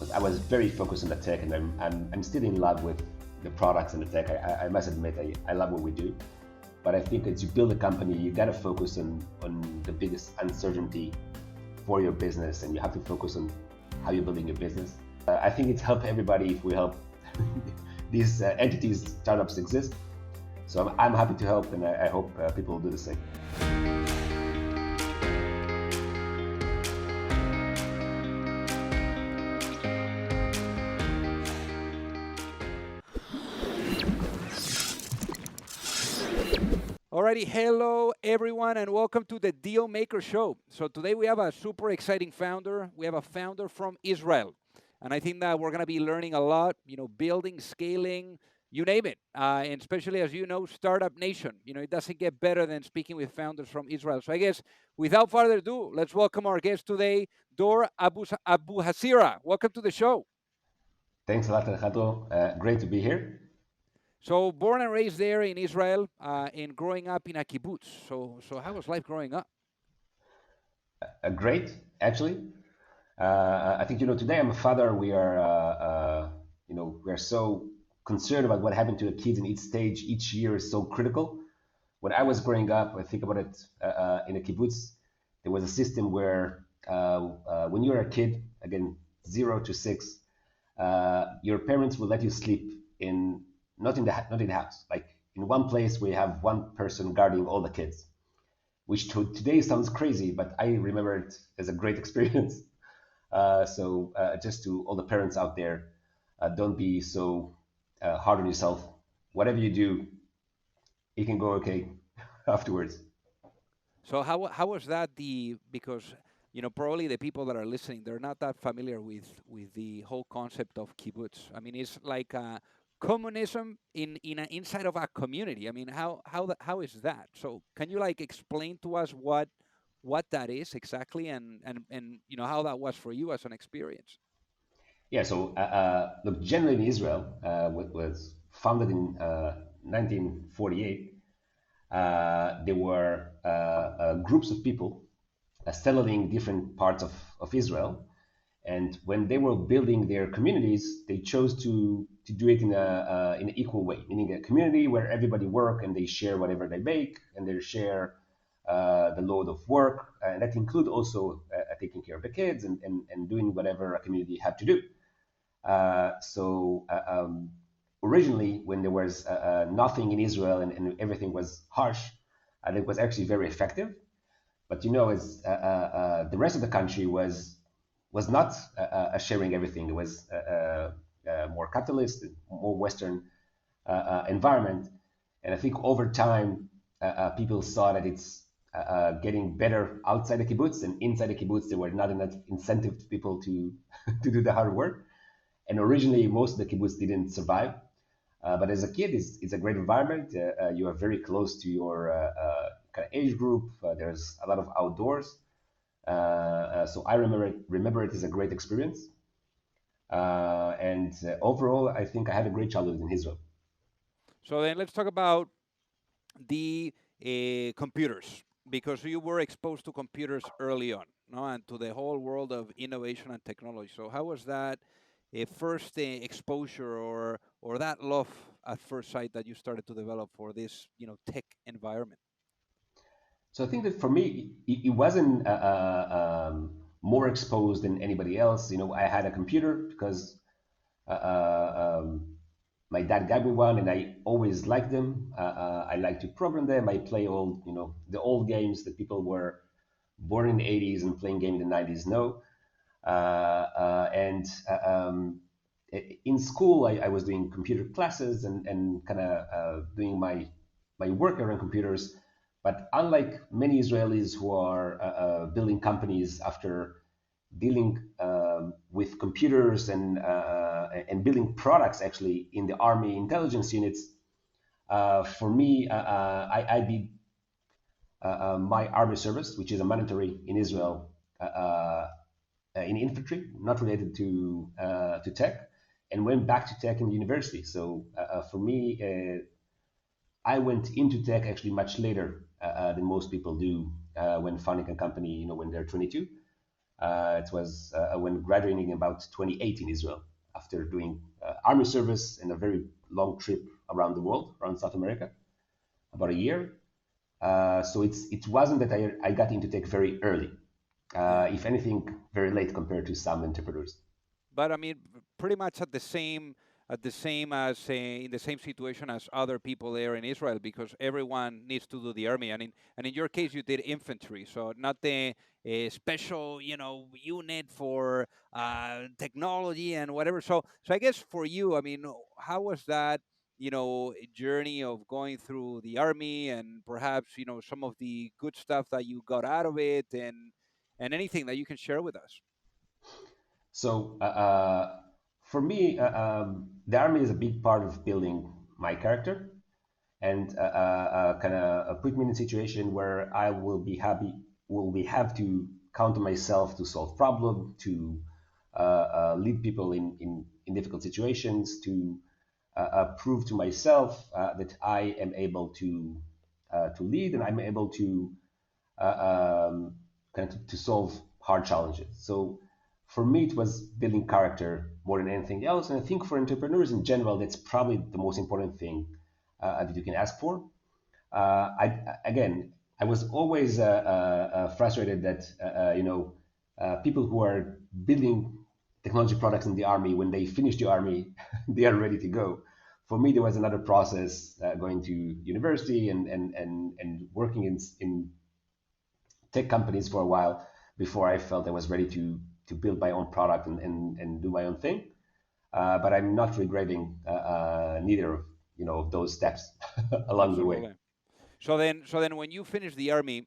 because I was very focused on the tech, and I'm still in love with the products and the tech. I must admit, I love what we do. But I think as you build a company, you got to focus on the biggest uncertainty for your business, and you have to focus on how you're building your business. I think it's helped everybody if we help these entities, startups exist. So I'm happy to help, and I hope people will do the same. Alrighty, hello everyone, and welcome to the Deal Maker Show. So today we have a super exciting founder. We have a founder from Israel, and I think that we're going to be learning a lot. Building, scaling, you name it, and especially as you know, startup nation. It doesn't get better than speaking with founders from Israel. So I guess without further ado, let's welcome our guest today, Dor Abuhasira. Welcome to the show. Thanks a lot, Alejandro. Great to be here. So born and raised there in Israel, and growing up in a kibbutz. So how was life growing up? Great, actually. I think today I'm a father. We are so concerned about what happened to the kids in each stage. Each year is so critical. When I was growing up, I think about it in a kibbutz. There was a system where when you were a kid, again 0 to 6, your parents will let you sleep in. Not in the house, like in one place where you have one person guarding all the kids, which today sounds crazy, but I remember it as a great experience. So just to all the parents out there, don't be so hard on yourself. Whatever you do, it can go okay afterwards. So how was that? Because probably the people that are listening, they're not that familiar with the whole concept of kibbutz. I mean, it's like communism inside of a community. I mean, how is that? So can you explain to us what that is exactly, and how that was for you as an experience? Yeah. So look, generally in Israel, was founded in 1948. There were groups of people settling different parts of Israel. And when they were building their communities, they chose to do it in an equal way, meaning a community where everybody work and they share whatever they make, and they share the load of work. And that include also taking care of the kids and doing whatever a community had to do. Originally, when there was nothing in Israel and everything was harsh, it was actually very effective. But as the rest of the country was not sharing everything. It was more capitalist, more Western environment. And I think over time, people saw that it's getting better outside the kibbutz, and inside the kibbutz, there were not enough incentive to people to do the hard work. And originally, most of the kibbutz didn't survive. But as a kid, it's a great environment. You are very close to your kind of age group. There's a lot of outdoors. So I remember it as a great experience. And overall, I think I had a great childhood in Israel. So then let's talk about the computers, because you were exposed to computers early on, no, and to the whole world of innovation and technology. So how was that first exposure or that love at first sight that you started to develop for this tech environment? So I think that for me, it wasn't more exposed than anybody else. I had a computer because my dad got me one, and I always liked them. I like to program them. I play the old games that people were born in the 80s and playing games in the 90s know. And in school, I was doing computer classes and kind of doing my work around computers. But unlike many Israelis who are building companies after dealing with computers and building products actually in the army intelligence units, for me, I did my army service, which is a mandatory in Israel in infantry, not related to tech, and went back to tech in university. So for me, I went into tech actually much later than most people do when founding a company, when they're 22. It was when graduating about 28 in Israel after doing army service and a very long trip around the world, around South America, about a year. So it wasn't that I got into tech very early. Yeah. If anything, very late compared to some entrepreneurs. But I mean, pretty much at the same as in the same situation as other people there in Israel, because everyone needs to do the army. And in your case, you did infantry, so not the special, unit for technology and whatever. So I guess for you, I mean, how was that? Journey of going through the army, and perhaps some of the good stuff that you got out of it, and anything that you can share with us. So for me, the army is a big part of building my character and kind of put me in a situation where I will be have to count on myself to solve problem, to lead people in difficult situations, to prove to myself that I am able to lead and I'm able to kind of to solve hard challenges. So for me, it was building character more than anything else. And I think for entrepreneurs in general, that's probably the most important thing that you can ask for. Again, I was always frustrated that people who are building technology products in the army, when they finish the army, they are ready to go. For me, there was another process going to university and working in tech companies for a while before I felt I was ready to build my own product and do my own thing. But I'm not regretting neither of of those steps along the way. Absolutely. So then, when you finish the army,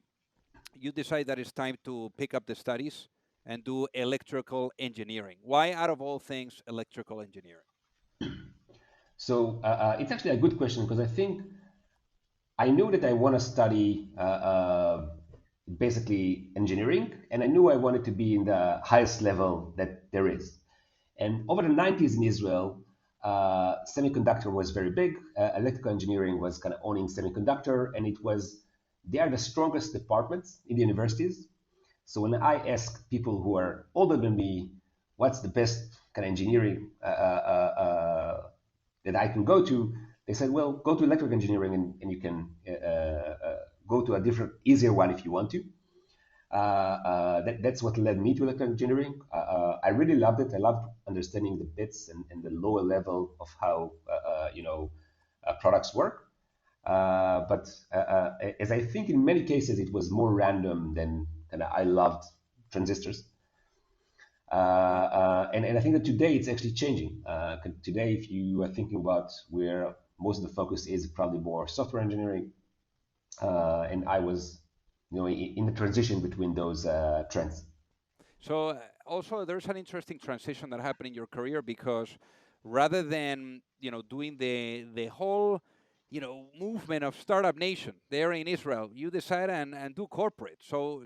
you decide that it's time to pick up the studies and do electrical engineering. Why, out of all things, electrical engineering? So it's actually a good question because I think I knew that I want to study basically engineering, and I knew I wanted to be in the highest level that there is. And over the 90s in Israel, semiconductor was very big. Electrical engineering was kind of owning semiconductor, and they are the strongest departments in the universities. So when I ask people who are older than me, what's the best kind of engineering that I can go to, they said, well, go to electrical engineering and you can go to a different, easier one if you want to. That's what led me to electrical engineering. I really loved it. I loved understanding the bits and the lower level of how products work. But as I think in many cases, it was more random than I loved transistors. Yeah. And I think that today it's actually changing. Today, if you are thinking about where most of the focus is, probably more software engineering. And I was, in the transition between those trends. So also, there's an interesting transition that happened in your career, because rather than doing the whole movement of startup nation there in Israel, you decide and do corporate. So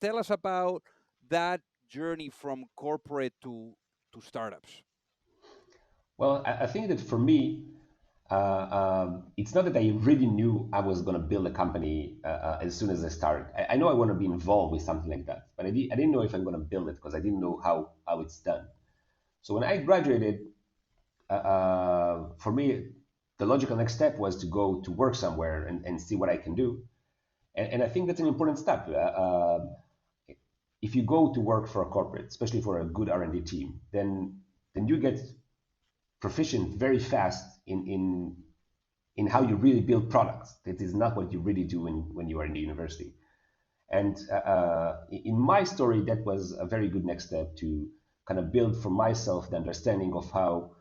tell us about that journey from corporate to startups. Well, I think that for me, it's not that I really knew I was going to build a company as soon as I started. I know I want to be involved with something like that, but I didn't know if I'm going to build it because I didn't know how it's done. So when I graduated, for me, the logical next step was to go to work somewhere and see what I can do. And I think that's an important step. If you go to work for a corporate, especially for a good R&D team, then you get proficient very fast in how you really build products. That is not what you really do when you are in the university. And in my story, that was a very good next step to kind of build for myself the understanding of how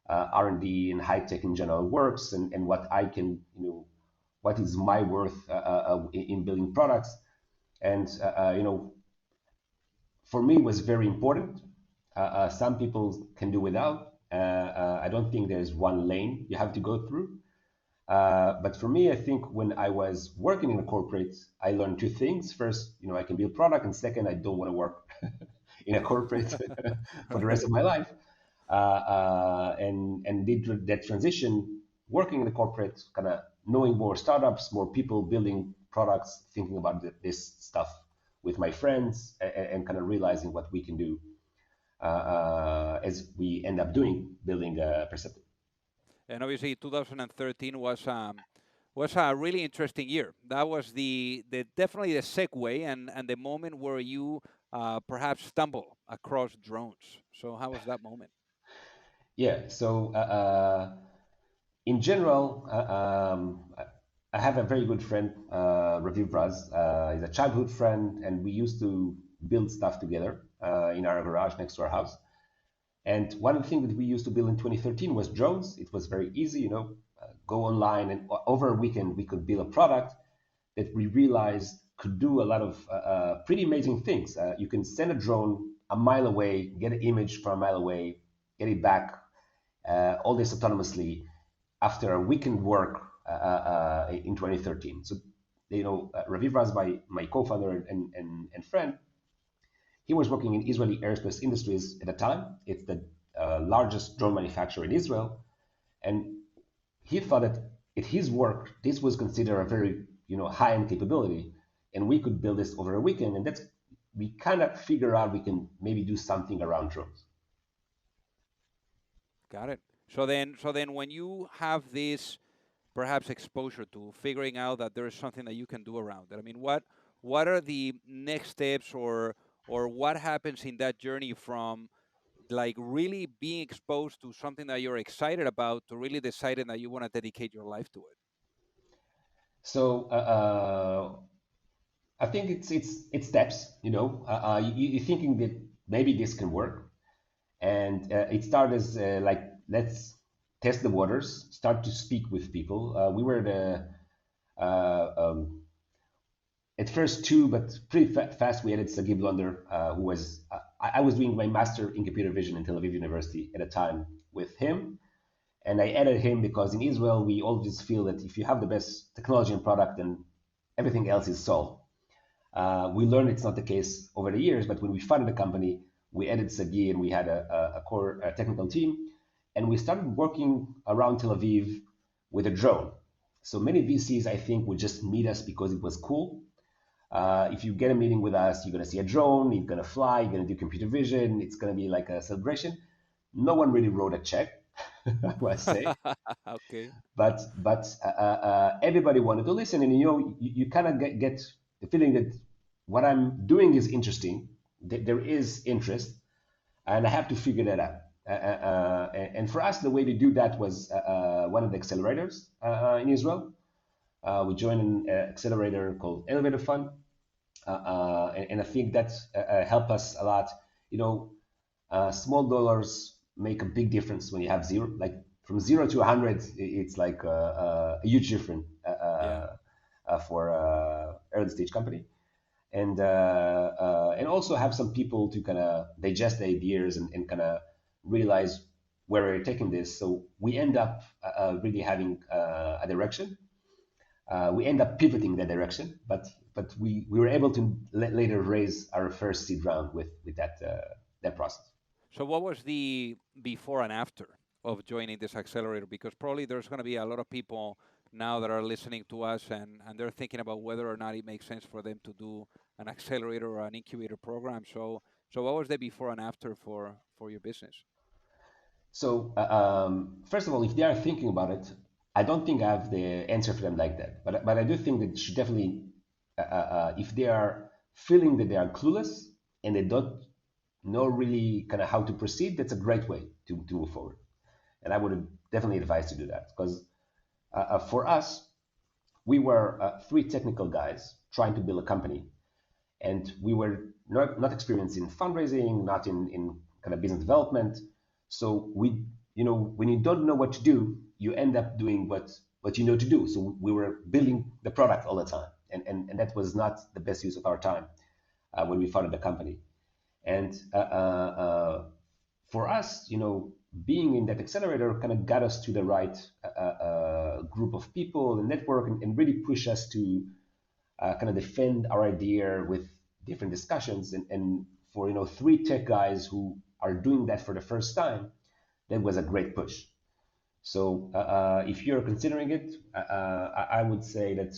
R&D and high tech in general works, and what I can, what is my worth in building products. And for me, it was very important. Some people can do without. I don't think there's one lane you have to go through. But for me, I think when I was working in a corporate, I learned two things. First, I can build product, and second, I don't want to work in a corporate for the rest Right. of my life. And did that transition, working in the corporate, kind of knowing more startups, more people building products, thinking about this stuff with my friends and kind of realizing what we can do as we end up doing building Percepto. And obviously, 2013 was a really interesting year. That was the definitely the segue and the moment where you perhaps stumble across drones. So how was that moment? Yeah. So in general, I have a very good friend, Raviv Braz. He's a childhood friend, and we used to build stuff together in our garage next to our house. And one of the things that we used to build in 2013 was drones. It was very easy, go online, and over a weekend we could build a product that we realized could do a lot of pretty amazing things. You can send a drone a mile away, get an image from a mile away, get it back, all this autonomously after a weekend work in 2013. So, Raviv Raz, my co-founder and friend, he was working in Israeli aerospace industries at the time. It's the largest drone manufacturer in Israel, and he thought that at his work, this was considered a very high-end capability, and we could build this over a weekend. And that's we kind of figure out we can maybe do something around drones. Got it. So then, when you have this perhaps exposure to figuring out that there is something that you can do around it, I mean, what are the next steps, or what happens in that journey from like really being exposed to something that you're excited about to really deciding that you want to dedicate your life to it? So I think it's steps. You're thinking that maybe this can work, and it started as like let's test the waters, start to speak with people. We were at first two, but pretty fast we added Sagi Blunder, who was I was doing my master in computer vision in Tel Aviv University at a time with him, and I added him because in Israel we always feel that if you have the best technology and product, then everything else is solved. We learned it's not the case over the years, but when we founded the company, we added Sagi and we had a core technical team, and we started working around Tel Aviv with a drone. So many VCs, I think, would just meet us because it was cool. If you get a meeting with us, you're going to see a drone, you're going to fly, you're going to do computer vision, it's going to be like a celebration. No one really wrote a check, I must say. Okay. But everybody wanted to listen, and you kind of get the feeling that what I'm doing is interesting. There is interest, and I have to figure that out. And for us, the way to do that was one of the accelerators in Israel. We joined an accelerator called Elevator Fund, and I think that helped us a lot. Small dollars make a big difference when you have zero. Like from 0 to 100, it's like a huge difference Yeah. for early stage company, and also have some people to kind of digest the ideas and kind of realize where we're taking this. So we end up really having a direction. We end up pivoting that direction, but we were able to later raise our first seed round with that process. So what was the before and after of joining this accelerator? Because probably there's going to be a lot of people now that are listening to us, and they're thinking about whether or not it makes sense for them to do an accelerator or an incubator program. So what was the before and after for your business? So first of all, if they are thinking about it, I don't think I have the answer for them like that. But I do think that you should definitely, if they are feeling that they are clueless and they don't know really kind of how to proceed, that's a great way to move forward. And I would definitely advise to do that because for us, we were three technical guys trying to build a company, and we were not experienced in fundraising, not in kind of business development. So when you don't know what to do, you end up doing what you know to do. So we were building the product all the time, and that was not the best use of our time when we founded the company. And for us, being in that accelerator kind of got us to the right group of people, the network, and really push us to kind of defend our idea with different discussions. And for three tech guys who are doing that for the first time, that was a great push. So if you're considering it, I would say that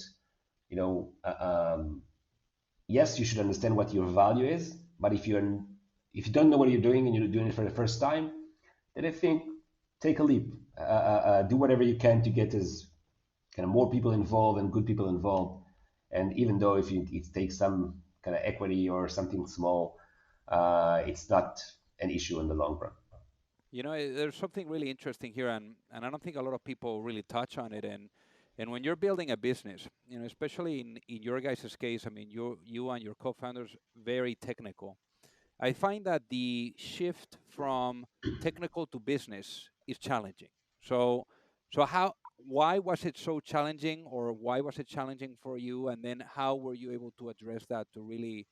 yes, you should understand what your value is, but if you don't know what you're doing and you're doing it for the first time, then I think take a leap, do whatever you can to get as kind of more people involved and good people involved. And even though if it takes some kind of equity or something small, it's not an issue in the long run. There's something really interesting here, and I don't think a lot of people really touch on it. And when you're building a business, especially in your guys' case, I mean, you and your co-founders very technical. I find that the shift from technical to business is challenging. So, why was it so challenging, or why was it challenging for you? And then how were you able to address that to really,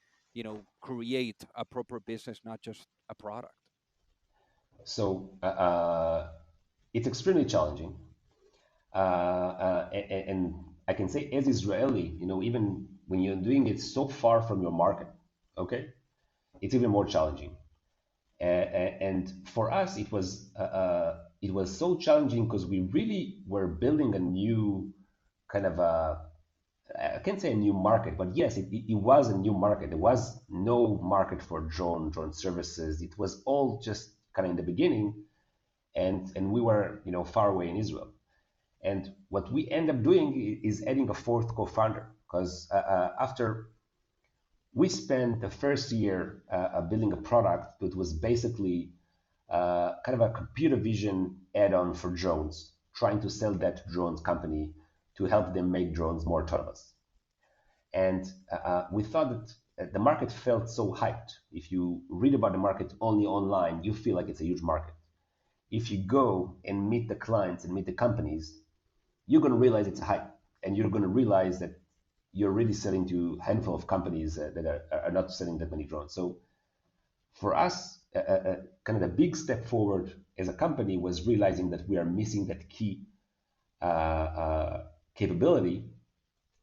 create a proper business, not just a product? So it's extremely challenging. And I can say as Israeli, even when you're doing it so far from your market, okay, it's even more challenging. And for us, it was so challenging because we really were building a new kind of I can't say a new market, but yes, it was a new market. There was no market for drone services. It was all just kind of in the beginning, and we were far away in Israel. And what we end up doing is adding a fourth co-founder because after we spent the first year building a product that was basically kind of a computer vision add-on for drones, trying to sell that to drones company to help them make drones more autonomous. And we thought that the market felt so hyped. If you read about the market only online, you feel like it's a huge market. If you go and meet the clients and meet the companies, you're going to realize it's a hype, and you're going to realize that you're really selling to a handful of companies that are not selling that many drones. So for us, kind of the big step forward as a company was realizing that we are missing that key capability,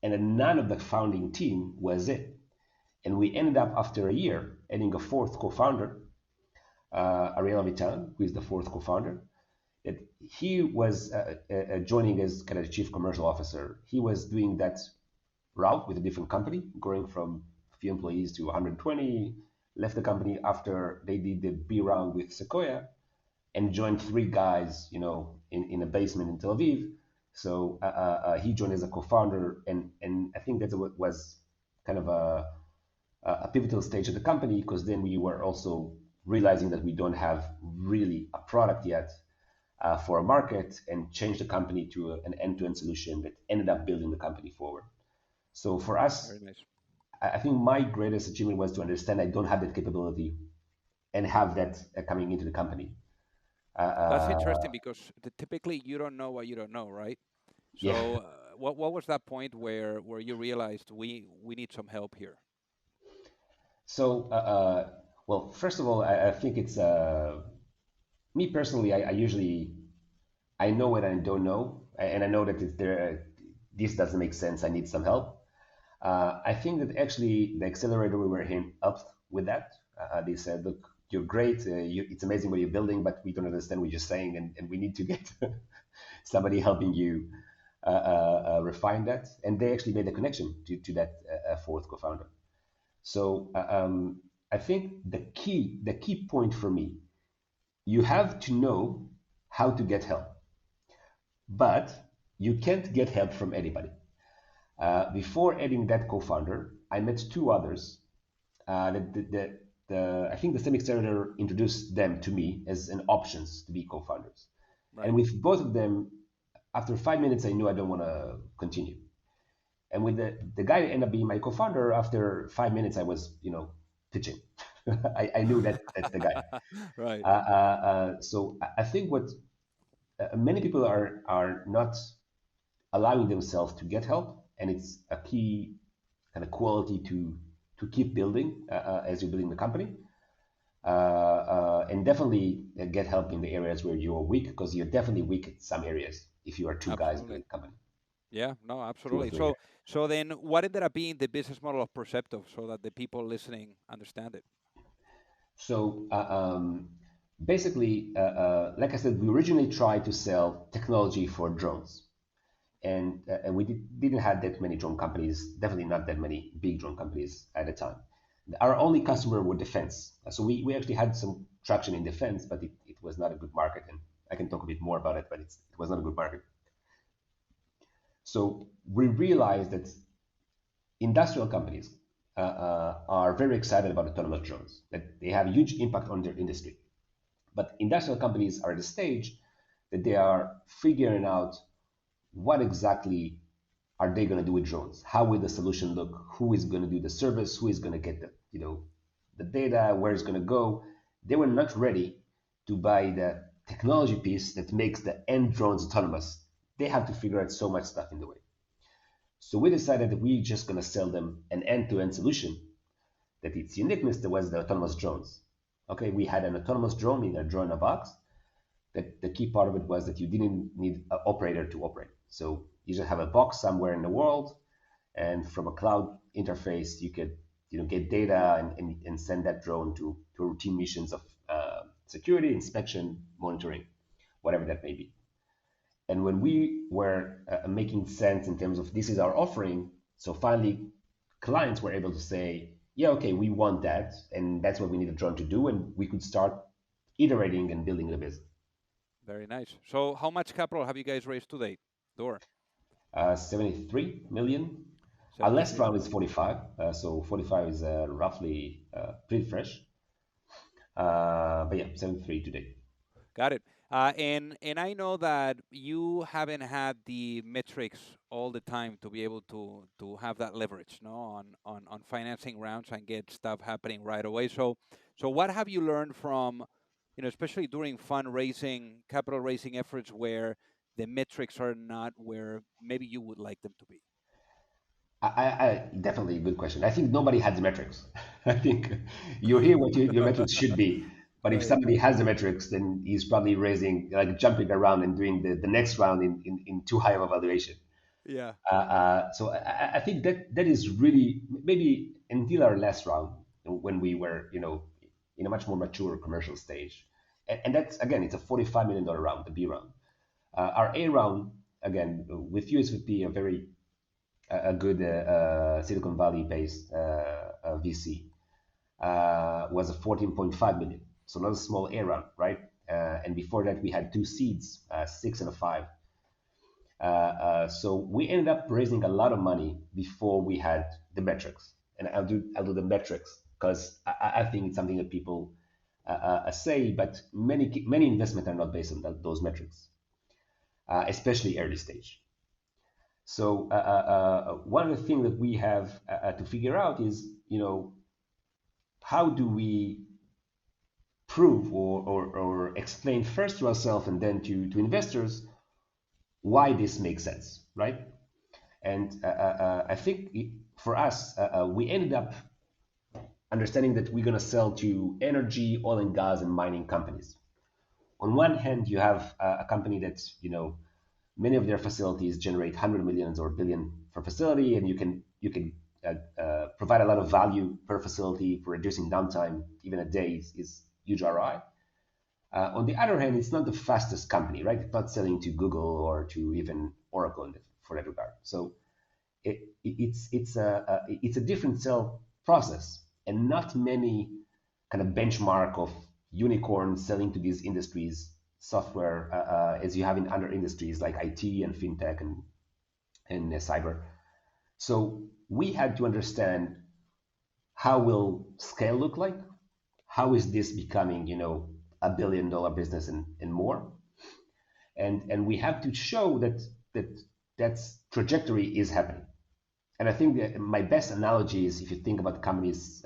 and that none of the founding team was it. And we ended up after a year adding a fourth co-founder, Ariel Vitan, who is the fourth co-founder. That he was joining as kind of chief commercial officer. He was doing that route with a different company, going from a few employees to 120, left the company after they did the B round with Sequoia, and joined three guys, in a basement in Tel Aviv. So he joined as a co-founder, and I think that was kind of a pivotal stage of the company because then we were also realizing that we don't have really a product yet for a market, and change the company to an end-to-end solution that ended up building the company forward. So for us, Very nice. I think my greatest achievement was to understand I don't have that capability and have that coming into the company. That's Uh, interesting because typically you don't know what you don't know, right? yeah. So, what was that point where you realized we need some help here? So, well, first of all, I think it's me personally. I usually I know what I don't know, and I know that if there this doesn't make sense, I need some help. I think that actually the accelerator we were in helped with that. They said, "Look, you're great. It's amazing what you're building, but we don't understand what you're saying, and we need to get somebody helping you refine that." And they actually made a connection to that fourth co-founder. So I think the key point for me, you have to know how to get help, but you can't get help from anybody. Before adding that co-founder, I met two others. I think the same accelerator introduced them to me as an options to be co-founders. And Right. with both of them, after 5 minutes, I knew I don't want to continue. And with the guy that ended up being my co-founder, after 5 minutes, I was, pitching. I knew that that's the guy. Right. So I think what many people are not allowing themselves to get help, and it's a key kind of quality to keep building as you're building the company, and definitely get help in the areas where you're weak, because you're definitely weak in some areas if you are two guys Absolutely. building a company, Yeah. No. two or Absolutely. three. So then, what ended up being the business model of Percepto, so that the people listening understand it? So basically, like I said, we originally tried to sell technology for drones. and we didn't have that many drone companies, definitely not that many big drone companies at the time. Our only customer were defense. So we actually had some traction in defense, but it was not a good market. And I can talk a bit more about it, but it was not a good market. So we realized that industrial companies are very excited about autonomous drones, that they have a huge impact on their industry. But industrial companies are at a stage that they are figuring out what exactly are they going to do with drones? How will the solution look? Who is going to do the service? Who is going to get the data? Where it's going to go? They were not ready to buy the technology piece that makes the end drones autonomous. They have to figure out so much stuff in the way. So we decided that we're just going to sell them an end-to-end solution that its uniqueness was the autonomous drones. Okay, we had an autonomous drone in a drone in a box. That the key part of it was that you didn't need an operator to operate. So you just have a box somewhere in the world, and from a cloud interface, you could get data and send that drone to routine missions of security, inspection, monitoring, whatever that may be. And when we were making sense in terms of this is our offering, so finally clients were able to say, yeah, okay, we want that, and that's what we need a drone to do, and we could start iterating and building the business. Very nice. So how much capital have you guys raised to date, Dor? 73 million. Our last 73 round million. is 45. So 45 is roughly pretty fresh. But yeah, 73 today. Got it. And I know that you haven't had the metrics all the time to be able to have that leverage, no, on financing rounds and get stuff happening right away. So what have you learned from, especially during fundraising, capital raising efforts where the metrics are not where maybe you would like them to be? I definitely a good question. I think nobody has the metrics. I think you hear what your metrics should be, but if Right. somebody has the metrics, then he's probably raising, like jumping around and doing the next round in too high of a valuation. Yeah. So I think that is really maybe until our last round when we were in a much more mature commercial stage, and that's again it's a $45 million round, the B round. Our A round again with USVP, a very a good Silicon Valley based VC was a 14.5 million, so not a small A round, right? And before that we had two seeds, 6 and a 5. So we ended up raising a lot of money before we had the metrics, and I'll do the metrics because I think it's something that people say, but many investments are not based on those metrics, especially early stage. So one of the things that we have to figure out is, how do we prove or explain first to ourselves and then to investors why this makes sense, right? And I think for us, we ended up understanding that we're going to sell to energy, oil and gas, and mining companies. On one hand, you have a company that's, many of their facilities generate 100 millions or billion per facility, and you can provide a lot of value per facility for reducing downtime. Even a day is huge ROI. On the other hand, it's not the fastest company, right? It's not selling to Google or to even Oracle for that regard. So it's a different sell process, and not many kind of benchmark of unicorns selling to these industries software as you have in other industries like IT and fintech and cyber. So we had to understand how will scale look like, how is this becoming $1 billion business and more, and we have to show that's trajectory is happening. And I think that my best analogy is if you think about companies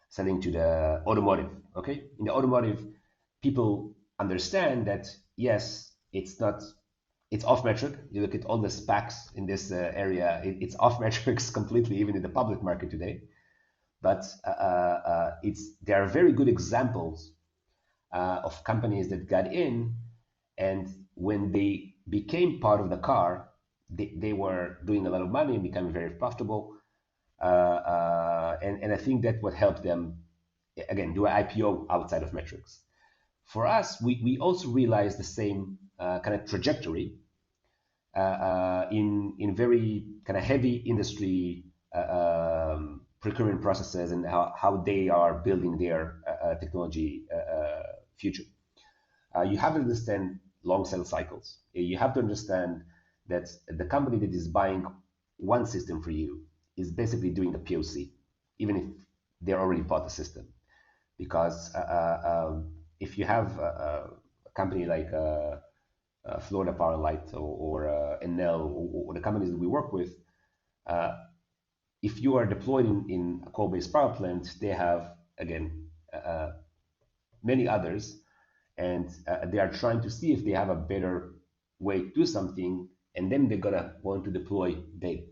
selling to the automotive. Okay, in the automotive, people understand that yes, it's off metric. You look at all the specs in this area, it's off metrics completely, even in the public market today. But there are very good examples of companies that got in, and when they became part of the car, they were doing a lot of money and becoming very profitable. And I think that what helped them, again, do an IPO outside of metrics. For us, we also realized the same kind of trajectory, in very kind of heavy industry procurement processes and how they are building their technology future. You have to understand long sales cycles. You have to understand that the company that is buying one system for you is basically doing a POC, even if they already bought the system. Because if you have a company like Florida Power Light or Enel or the companies that we work with, if you are deployed in a coal-based power plant, they have, again, many others, and they are trying to see if they have a better way to do something, and then they're gonna want to deploy data.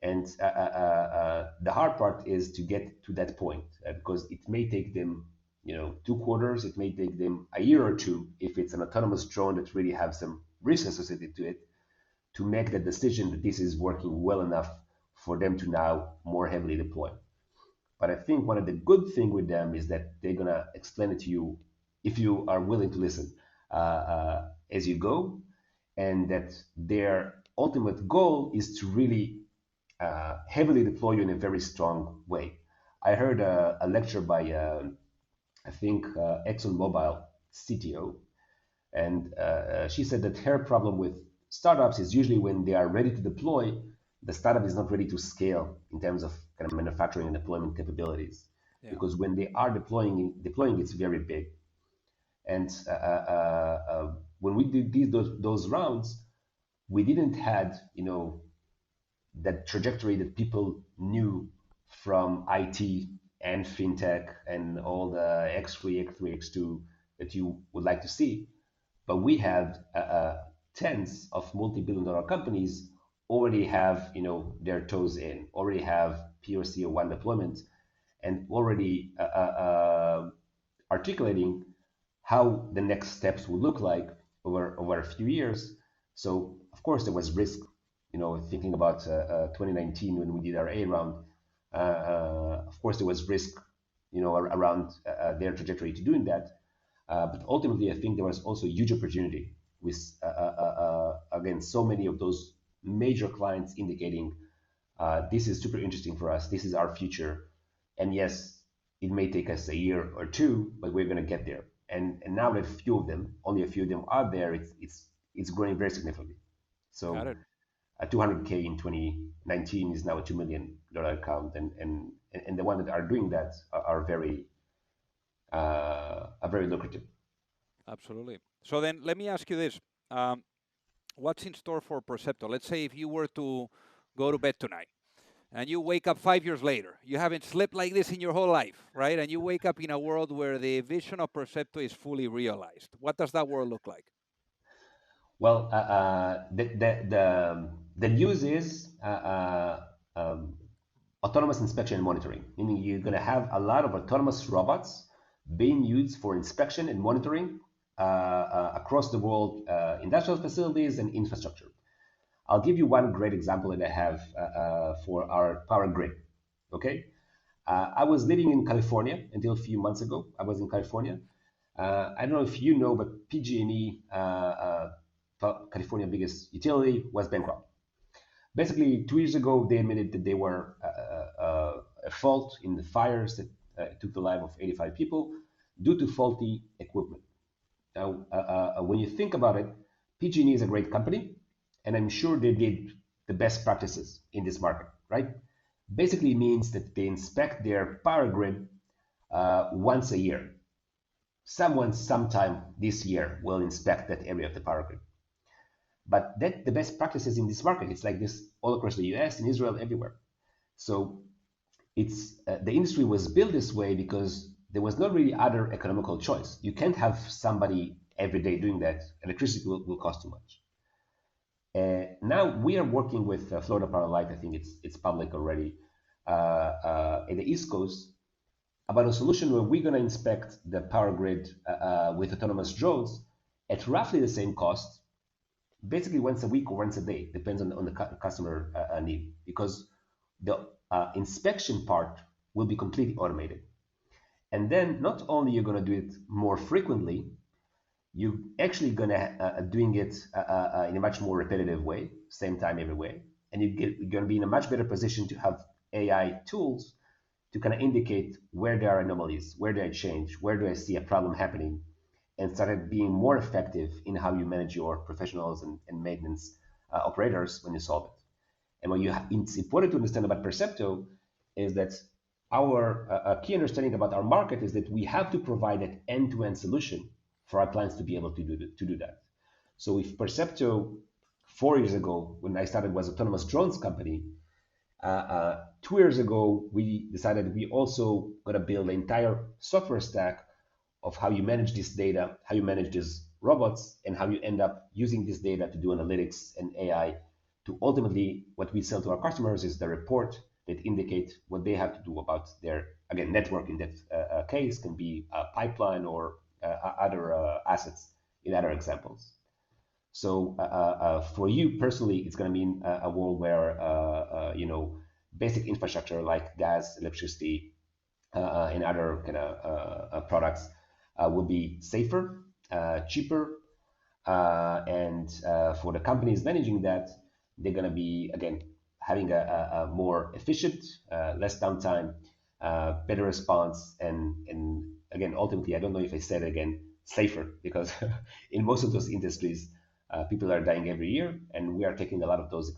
And the hard part is to get to that point because it may take them, 2 quarters. It may take them a year or two if it's an autonomous drone that really has some risk associated to it, to make the decision that this is working well enough for them to now more heavily deploy. But I think one of the good thing with them is that they're gonna explain it to you if you are willing to listen as you go, and that their ultimate goal is to really heavily deploy you in a very strong way. I heard a lecture by I think ExxonMobil CTO, and she said that her problem with startups is usually when they are ready to deploy, the startup is not ready to scale in terms of kind of manufacturing and deployment capabilities. Yeah. Because when they are deploying, it's very big. And when we did those rounds, we didn't had that trajectory that people knew from IT and fintech and all the X3, X3, X2 that you would like to see. But we have tens of multi-billion-dollar companies already have their toes in, already have POC or one deployment, and already articulating how the next steps will look like over a few years. So of course there was risk, thinking about 2019 when we did our A round. Of course there was risk, around their trajectory to doing that. But ultimately, I think there was also a huge opportunity with, again, so many of those major clients indicating this is super interesting for us. This is our future. And yes, it may take us a year or two, but we're going to get there. And now that only a few of them are there, it's growing very significantly. Got So it. a 200K in 2019 is now a $2 million account. And the ones that are doing that are very lucrative. Absolutely. So then let me ask you this. What's in store for Percepto? Let's say if you were to go to bed tonight and you wake up 5 years later, you haven't slept like this in your whole life, right? And you wake up in a world where the vision of Percepto is fully realized. What does that world look like? Well, the news is autonomous inspection and monitoring, meaning you're going to have a lot of autonomous robots being used for inspection and monitoring across the world, industrial facilities and infrastructure. I'll give you one great example that I have for our power grid. Okay, I was living in California until a few months ago. I was in California. I don't know if you know, but PG&E, California biggest utility, was bankrupt. Basically, 2 years ago, they admitted that they were a fault in the fires that took the life of 85 people due to faulty equipment. Now, when you think about it, PG&E is a great company, and I'm sure they did the best practices in this market, right? Basically means that they inspect their power grid once a year. Someone sometime this year will inspect that area of the power grid. But that the best practices in this market, it's like this all across the US and Israel, everywhere. So it's the industry was built this way because there was not really other economical choice. You can't have somebody every day doing that. Electricity will cost too much. Now we are working with Florida Power Light. I think it's public already in the East Coast about a solution where we're going to inspect the power grid with autonomous drones at roughly the same cost, basically once a week or once a day, depends on the customer need, because the inspection part will be completely automated. And then not only you're going to do it more frequently, you're actually gonna doing it in a much more repetitive way, same time every way, and you're gonna be in a much better position to have AI tools to kind of indicate where there are anomalies, where do I change, where do I see a problem happening, and started being more effective in how you manage your professionals and maintenance operators when you solve it. And what it's important to understand about Percepto is that our key understanding about our market is that we have to provide an end-to-end solution for our clients to be able to do that. So if Percepto 4 years ago, when I started, was autonomous drones company, 2 years ago, we decided we also got to build an entire software stack of how you manage this data, how you manage these robots, and how you end up using this data to do analytics and AI to ultimately what we sell to our customers is the report that indicate what they have to do about their, again, network in that case can be a pipeline or other assets in other examples. So for you personally, it's going to mean a world where basic infrastructure like gas, electricity, and other kind of products will be safer, cheaper, and for the companies managing that, they're going to be again having a more efficient, less downtime, better response, and again ultimately, I don't know if I said it again, safer because in most of those industries, people are dying every year, and we are taking a lot of those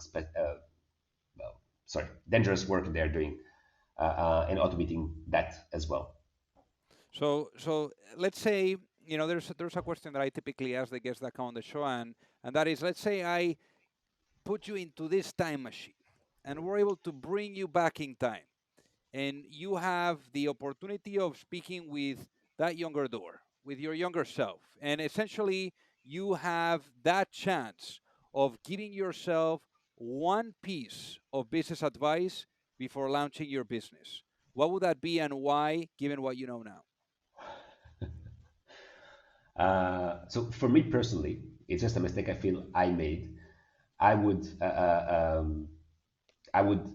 dangerous work they're doing and automating that as well. So let's say there's a question that I typically ask the guests that come on the show, and that is, let's say I put you into this time machine, and we're able to bring you back in time, and you have the opportunity of speaking with that younger Dor, with your younger self, and essentially you have that chance of giving yourself one piece of business advice before launching your business. What would that be and why, given what you know now? So for me personally, it's just a mistake I feel I made. I would I would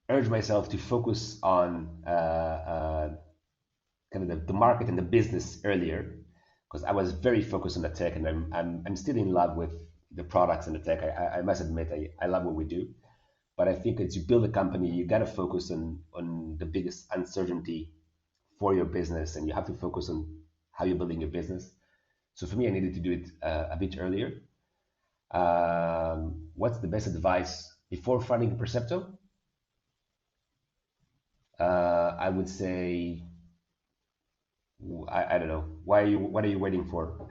urge myself to focus on kind of the market and the business earlier, because I was very focused on the tech, and I'm still in love with the products and the tech. I must admit I love what we do, but I think as you build a company, you got to focus on the biggest uncertainty for your business, and you have to focus on how you're building your business. So for me, I needed to do it a bit earlier. What's the best advice before finding Percepto? I would say, I don't know. What are you waiting for?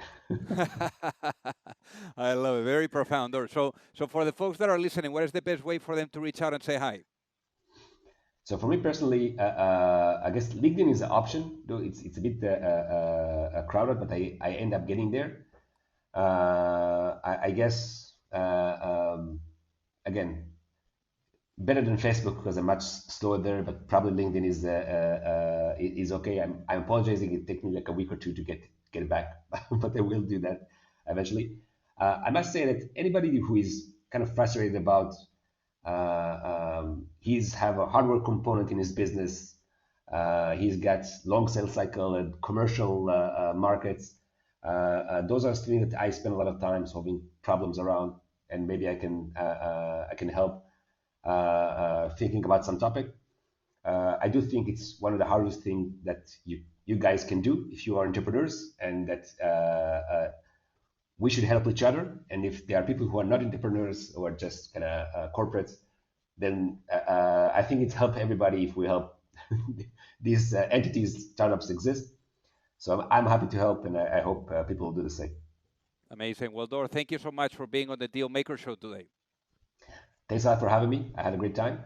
I love it. Very profound. So for the folks that are listening, what is the best way for them to reach out and say hi? So for me personally, I guess LinkedIn is an option, though it's a bit crowded, but I end up getting there. I guess again, better than Facebook because I'm much slower there, but probably LinkedIn is okay. I'm apologizing. It takes me like a week or two to get it back, but I will do that eventually. I must say that anybody who is kind of frustrated about he's have a hardware component in his business. He's got long sales cycle and commercial markets. Those are things that I spend a lot of time solving problems around, and maybe I can help thinking about some topic. I do think it's one of the hardest things that you guys can do if you are entrepreneurs, and that we should help each other. And if there are people who are not entrepreneurs or just kind of corporates, then I think it's help everybody if we help these entities, startups exist. So I'm happy to help, and I hope people will do the same. Amazing. Well, Dor, thank you so much for being on the Deal Maker Show today. Thanks a lot for having me. I had a great time.